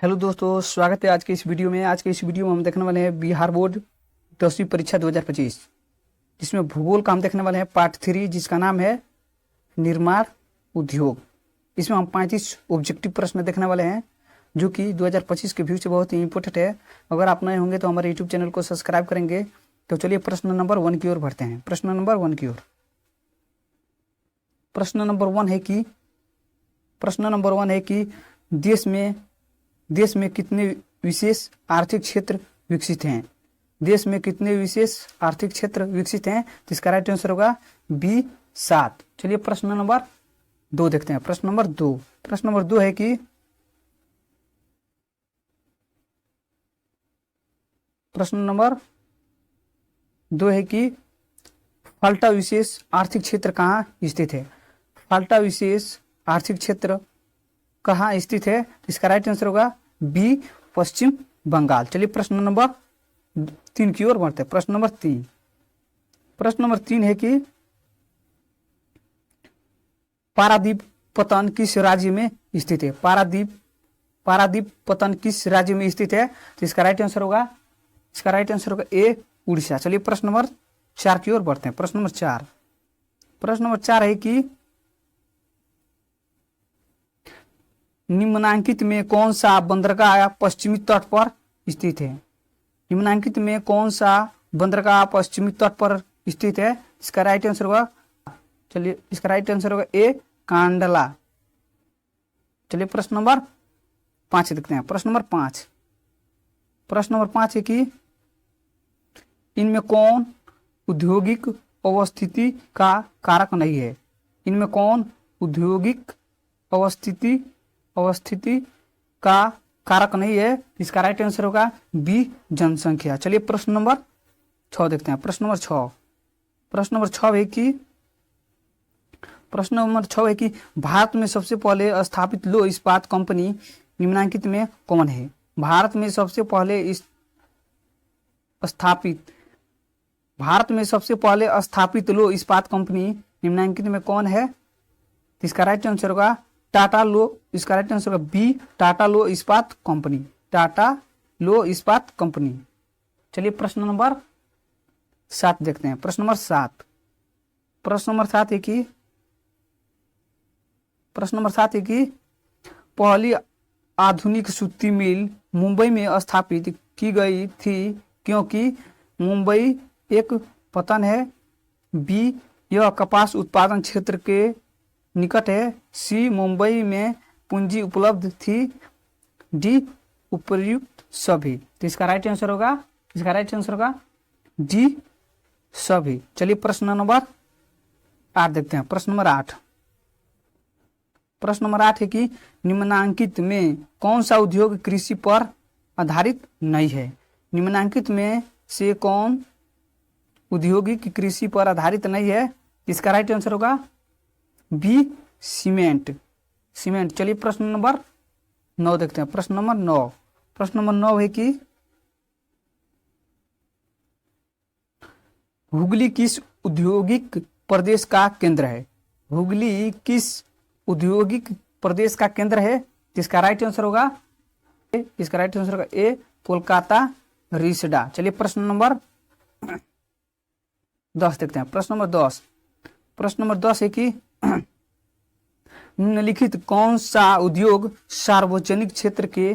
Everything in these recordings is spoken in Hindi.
हेलो दोस्तों, स्वागत है आज के इस वीडियो में। आज के इस वीडियो में हम देखने वाले हैं बिहार बोर्ड 10वीं परीक्षा 2025, जिसमें भूगोल का हम देखने वाले हैं पार्ट 3, जिसका नाम है निर्माण उद्योग। इसमें हम 35 ऑब्जेक्टिव प्रश्न देखने वाले हैं, जो कि 2025 के व्यू से बहुत ही इंपॉर्टेंट है। अगर आप नए होंगे तो हमारे यूट्यूब चैनल को सब्सक्राइब करेंगे। तो चलिए प्रश्न नंबर 1 की ओर बढ़ते हैं। प्रश्न नंबर 1 की ओर। प्रश्न नंबर 1 है कि देश में कितने विशेष आर्थिक क्षेत्र विकसित हैं। देश में कितने विशेष आर्थिक क्षेत्र विकसित हैं, तो इसका राइट आंसर होगा बी 7। चलिए प्रश्न नंबर 2 देखते हैं। प्रश्न नंबर 2 है कि फाल्टा विशेष आर्थिक क्षेत्र कहाँ स्थित है। फाल्टा विशेष आर्थिक क्षेत्र कहाँ स्थित है, इसका राइट आंसर होगा बी पश्चिम बंगाल। चलिए प्रश्न नंबर 3 की ओर बढ़ते हैं। प्रश्न नंबर 3 है कि पारादीप पतन किस राज्य में स्थित है। पारादीप पतन किस राज्य में स्थित है, तो इसका राइट आंसर होगा ए उड़ीसा। चलिए प्रश्न नंबर 4 की ओर बढ़ते हैं। प्रश्न नंबर 4 है कि निम्नांकित में कौन सा बंदरगाह पश्चिमी तट पर स्थित है। निम्नांकित में कौन सा बंदरगाह पश्चिमी तट पर स्थित है, इसका राइट आंसर होगा ए कांडला। चलिए प्रश्न नंबर 5 देखते हैं। प्रश्न नंबर 5 है कि इनमें कौन औद्योगिक अवस्थिति का कारक नहीं है। इनमें कौन औद्योगिक अवस्थिति का कारक नहीं है, इसका राइट आंसर होगा बी जनसंख्या। चलिए प्रश्न नंबर 6 देखते हैं। प्रश्न नंबर 6 है कि भारत में सबसे पहले स्थापित लौह इस्पात कंपनी निम्नांकित में कौन है। भारत में सबसे पहले स्थापित लौह इस्पात कंपनी निम्नांकित में कौन है, इसका राइट आंसर होगा टाटा लो। इसका राइट आंसर होगा बी टाटा लो इस्पात कंपनी। चलिए प्रश्न नंबर 7 देखते हैं। प्रश्न नंबर 7 है कि पहली आधुनिक सूती मिल मुंबई में स्थापित की गई थी क्योंकि मुंबई एक पतन है। बी यह कपास उत्पादन क्षेत्र के निकट है। सी मुंबई में पूंजी उपलब्ध थी। डी उपर्युक्त सभी। तो इसका राइट आंसर होगा डी सभी। चलिए प्रश्न नंबर 8 देखते हैं। प्रश्न नंबर 8 है कि निम्नांकित में कौन सा उद्योग कृषि पर आधारित नहीं है। निम्नांकित में से कौन औद्योगिक कृषि पर आधारित नहीं है, इसका राइट आंसर होगा बी सीमेंट। चलिए प्रश्न नंबर 9 देखते हैं। प्रश्न नंबर 9 है कि हुगली किस औद्योगिक प्रदेश का केंद्र है। हुगली किस औद्योगिक प्रदेश का केंद्र है, इसका राइट आंसर होगा ए कोलकाता रिसडा। चलिए प्रश्न नंबर 10 देखते हैं। प्रश्न नंबर 10 है कि निम्नलिखित कौन सा उद्योग सार्वजनिक क्षेत्र के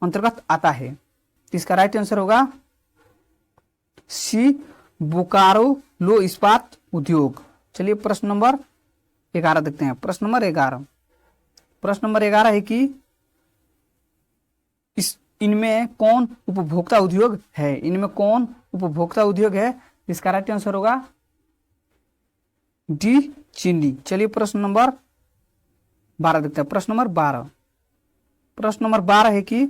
अंतर्गत आता है, इसका राइट आंसर होगा सी बोकारो लो इस्पात उद्योग। चलिए प्रश्न नंबर 11 देखते हैं। प्रश्न नंबर 11 है कि इनमें कौन उपभोक्ता उद्योग है, इसका राइट आंसर होगा डी चीनी। चलिए प्रश्न नंबर 12 देखते हैं। प्रश्न नंबर 12 है कि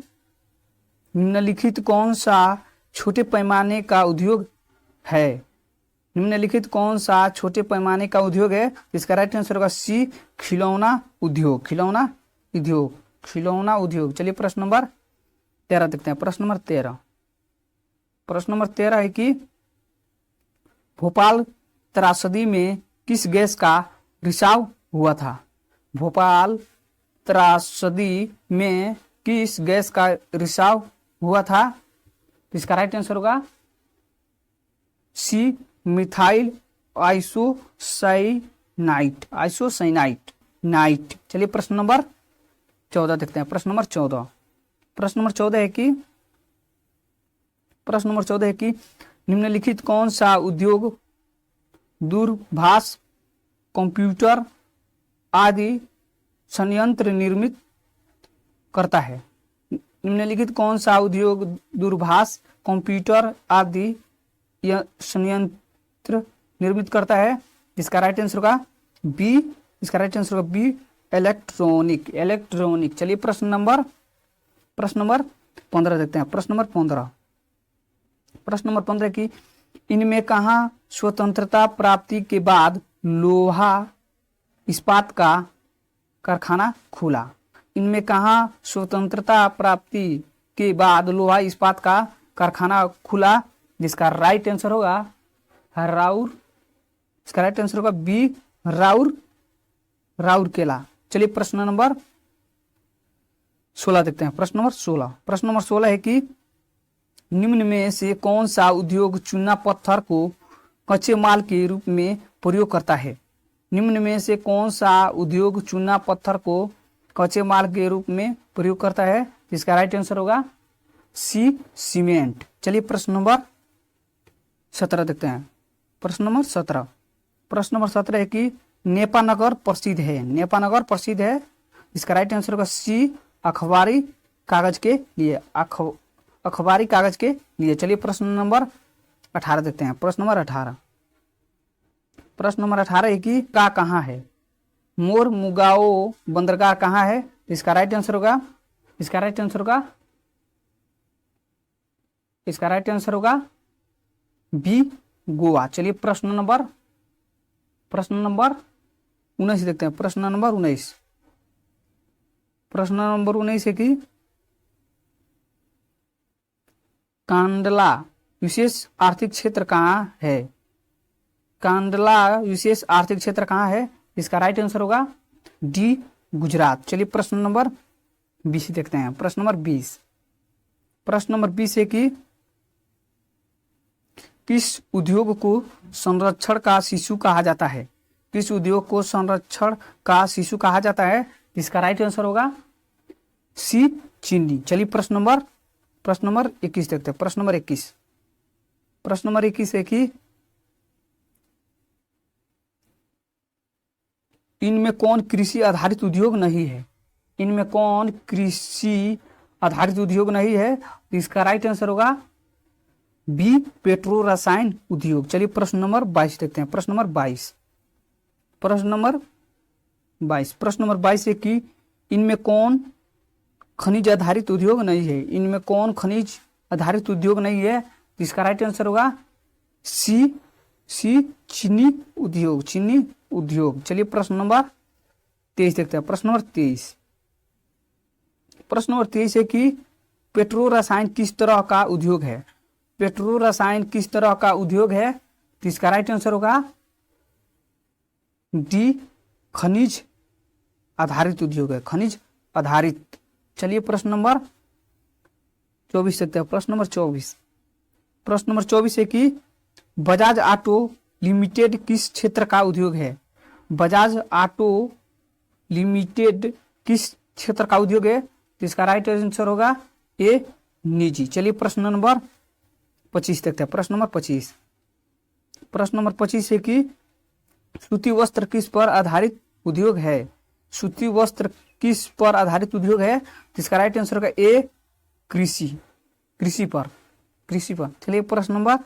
निम्नलिखित कौन सा छोटे पैमाने का उद्योग है। इसका राइट आंसर होगा सी खिलौना उद्योग। चलिए प्रश्न नंबर 13 देखते हैं। प्रश्न नंबर 13 है कि भोपाल त्रासदी में किस गैस का रिसाव हुआ था। भोपाल त्रासदी में किस गैस का रिसाव हुआ था? इसका राइट आंसर होगा सी, मिथाइल आइसोसाइनाइट नाइट। चलिए प्रश्न नंबर 14 देखते हैं। प्रश्न नंबर 14 है कि निम्नलिखित कौन सा उद्योग दूरभाष, कंप्यूटर आदि संयंत्र निर्मित करता है? निम्नलिखित कौन सा उद्योग दूरभाष, कंप्यूटर आदि संयंत्र निर्मित करता है? इसका राइट आंसर होगा बी। इसका राइट आंसर होगा बी, इलेक्ट्रॉनिक। चलिए प्रश्न नंबर 15 देखते हैं। प्रश्न नंबर 15 की इनमें कहाँ स्वतंत्रता प्राप्ति के बाद लोहा इस्पात का कारखाना खुला? इनमें कहाँ स्वतंत्रता प्राप्ति के बाद लोहा इस्पात का कारखाना खुला? जिसका राइट आंसर होगा राउर। इसका राइट आंसर होगा बी, राउरकेला। चलिए प्रश्न नंबर 16 देखते हैं। प्रश्न नंबर 16 है कि निम्न में से कौन सा उद्योग चूना पत्थर को कच्चे माल के रूप में प्रयोग करता है? निम्न में से कौन सा उद्योग चूना पत्थर को कच्चे माल के रूप में प्रयोग करता है? इसका राइट आंसर होगा सी, सीमेंट। चलिए प्रश्न नंबर 17 देखते हैं। प्रश्न नंबर 17 है कि नेपानगर प्रसिद्ध है। इसका राइट आंसर होगा सी, अखबारी कागज के लिए। चलिए प्रश्न नंबर 18 देखते हैं। प्रश्न नंबर 18 है कि का कहाँ है? मोर मुगाओ बंदरगाह कहाँ है? इसका राइट आंसर होगा बी, गोवा। चलिए प्रश्न नंबर 19 देखते हैं। प्रश्न नंबर 19 है कि कांडला विशेष आर्थिक क्षेत्र कहाँ है? इसका राइट आंसर होगा डी, गुजरात। चलिए प्रश्न नंबर 20 देखते हैं। प्रश्न नंबर 20 है कि किस उद्योग को संरक्षण का शिशु कहा जाता है? किस उद्योग को संरक्षण का शिशु कहा जाता है? इसका राइट आंसर होगा सी, चीनी। चलिए प्रश्न नंबर 21 देखते हैं। प्रश्न नंबर 21 है कि इनमें कौन कृषि आधारित उद्योग नहीं है? इसका राइट आंसर होगा बी, पेट्रो रसायन उद्योग। चलिए प्रश्न नंबर 22 देखते हैं। प्रश्न नंबर 22 है कि इनमें कौन खनिज आधारित उद्योग नहीं है? इसका राइट आंसर होगा सी, चीनी उद्योग। चलिए प्रश्न नंबर 23 देखते हैं। प्रश्न नंबर 23 है कि पेट्रो रसायन किस तरह का उद्योग है? इसका राइट आंसर होगा डी, खनिज आधारित उद्योग है, खनिज आधारित। चलिए प्रश्न नंबर 24 देखते हैं। प्रश्न नंबर 24 है कि बजाज ऑटो लिमिटेड किस क्षेत्र का उद्योग है? बजाज ऑटो लिमिटेड किस क्षेत्र का उद्योग है? इसका राइट आंसर होगा ए, निजी। चलिए प्रश्न नंबर 25 देखते हैं। प्रश्न नंबर 25 है कि सूती वस्त्र किस पर आधारित उद्योग है? इसका राइट आंसर होगा ए, कृषि पर। चलिए प्रश्न नंबर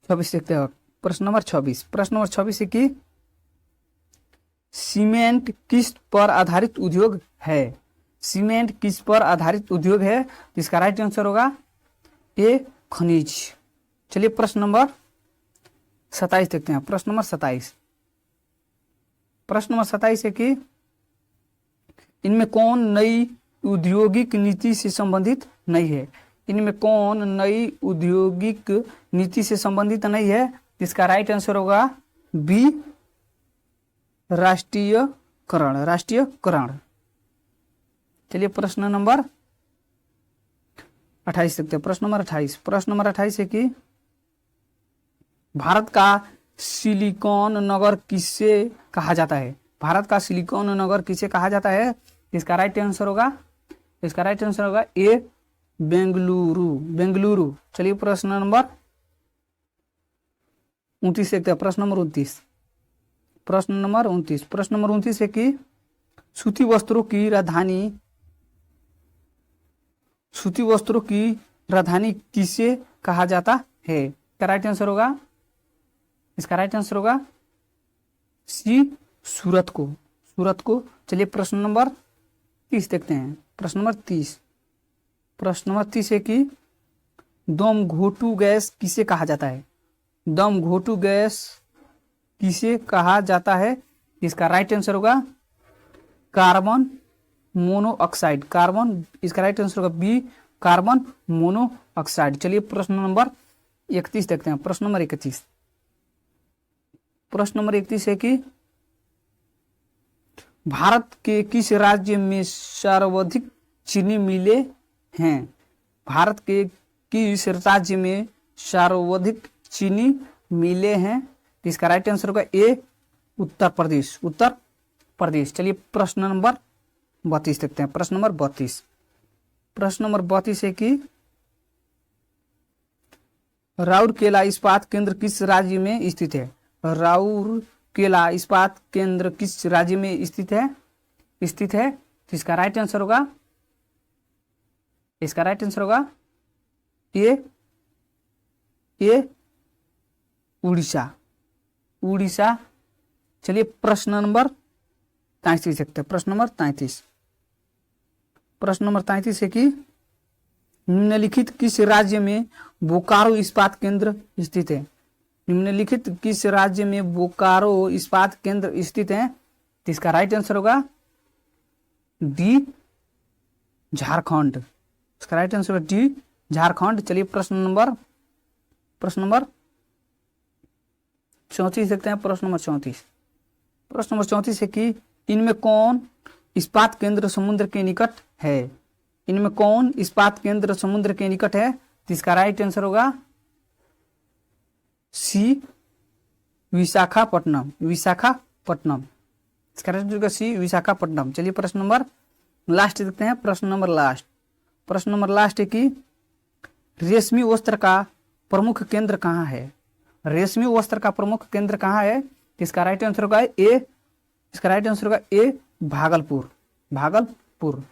26 देखते हैं। प्रश्न नंबर 26 है कि सीमेंट किस पर आधारित उद्योग है? इसका राइट आंसर होगा ए, खनिज। चलिए प्रश्न नंबर 27 देखते हैं। प्रश्न नंबर 27 है कि इनमें कौन नई औद्योगिक नीति से संबंधित नहीं है? इसका राइट आंसर होगा बी, राष्ट्रीयकरण। चलिए प्रश्न नंबर 28 देखते हैं। प्रश्न नंबर 28, प्रश्न नंबर 28 है कि भारत का सिलिकॉन नगर किसे कहा जाता है? भारत का सिलिकॉन नगर किसे कहा जाता है? इसका राइट आंसर होगा, इसका राइट आंसर होगा ए, बेंगलुरु, बेंगलुरु। चलिए प्रश्न नंबर 29 देखते हैं। प्रश्न नंबर 29, प्रश्न नंबर 29, प्रश्न नंबर 29 है कि सूती वस्त्रों की राजधानी, सूती वस्त्रों की राजधानी किसे कहा जाता है? इसका राइट आंसर होगा, इसका राइट आंसर होगा सी, सूरत को, सूरत को। चलिए प्रश्न नंबर 30 देखते हैं। प्रश्न नंबर 30, प्रश्न नंबर 30 है कि दम घोटू गैस किसे कहा जाता है? दम घोटू गैस किसे कहा जाता है? इसका राइट आंसर होगा कार्बन मोनोऑक्साइड, कार्बन, इसका राइट आंसर होगा बी, कार्बन मोनोऑक्साइड। चलिए प्रश्न नंबर 31 देखते हैं। प्रश्न नंबर 31, प्रश्न नंबर 31 है कि भारत के किस राज्य में सर्वाधिक चीनी मिलें हैं? भारत के किस राज्य में सर्वाधिक चीनी मिले हैं? इसका राइट आंसर होगा ए, उत्तर प्रदेश, उत्तर प्रदेश। चलिए प्रश्न नंबर 32 देखते हैं। प्रश्न नंबर 32, प्रश्न नंबर 32 है कि राउरकेला इस्पात केंद्र किस राज्य में स्थित है? राउरकेला इस्पात केंद्र किस राज्य में स्थित है, स्थित है? तो इसका राइट आंसर होगा, इसका राइट आंसर होगा ए, उड़ीसा, उड़ीसा। चलिए प्रश्न नंबर 33 देखते हैं। प्रश्न नंबर 33, प्रश्न नंबर 33 है कि निम्नलिखित किस राज्य में बोकारो इस्पात केंद्र स्थित है? निम्नलिखित किस राज्य में बोकारो इस्पात केंद्र स्थित है? तो इसका राइट आंसर होगा डी, झारखंड, इसका राइट आंसर होगा डी, झारखंड। चलिए प्रश्न नंबर 34 देखते हैं। प्रश्न नंबर 34, प्रश्न नंबर 34 है कि इनमें कौन इस्पात केंद्र समुद्र के निकट है? इनमें कौन इस्पात केंद्र समुद्र के निकट है? तो इसका राइट आंसर होगा सी, विशाखापट्टनम, विशाखापट्टनम, इसका राइट आंसर होगा सी, विशाखापट्टनम। चलिए प्रश्न नंबर लास्ट देखते हैं। प्रश्न नंबर लास्ट, प्रश्न नंबर लास्ट है कि रेशमी वस्त्र का प्रमुख केंद्र कहाँ है? रेशमी वस्त्र का प्रमुख केंद्र कहाँ है? इसका राइट आंसर होगा ए, इसका राइट आंसर होगा ए, भागलपुर, भागलपुर।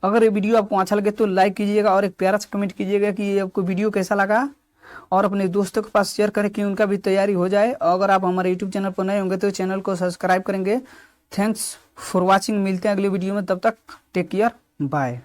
अगर ये वीडियो आपको अच्छा लगे तो लाइक कीजिएगा और एक प्यारा सा कमेंट कीजिएगा कि ये आपको वीडियो कैसा लगा, और अपने दोस्तों के पास शेयर करें कि उनका भी तैयारी हो जाए। अगर आप हमारे यूट्यूब चैनल पर नए होंगे तो चैनल को सब्सक्राइब करेंगे। थैंक्स फॉर वॉचिंग, मिलते हैं अगले वीडियो में, तब तक टेक केयर, बाय।